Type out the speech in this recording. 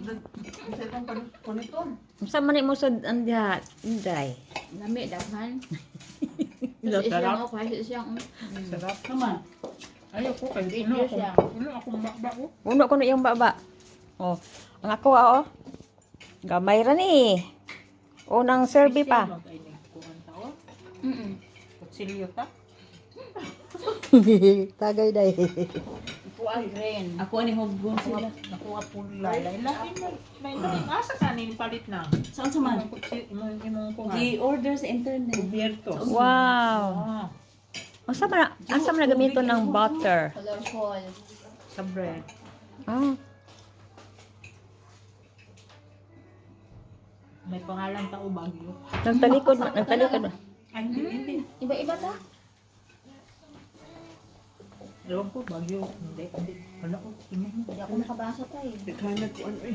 Sa itong paniton. Sa man mo sa andiha, inday. Lami, daghan. Sarap. Kasi siya mo, kasi siyang... Sarap naman. Ayaw ko kayo. Video siya. Ano akong bakba ko? Uno ko na yung baba. Oh, ang ako oh. Gamay ra ni. Unang serve pa. Kutsilyo ta? Tagay day. Kuha green. Ako ani huggon sila. Nakuha po lalay. Lain asa kanin palit na. Saan sa man? Imong ko nga. Gi-order sa internet. Gobierto. Wow. Ah, Asa man na gamito ng butter? Colorful. sa bread. Ah, May pangalan tao Bagyo. nagtalikod. Ay, hindi. Iba-iba ta? Ewan ko, Bagyo. Hindi. Wala ko. Hindi ako nakabasa tayo. Naghanap ko ano eh.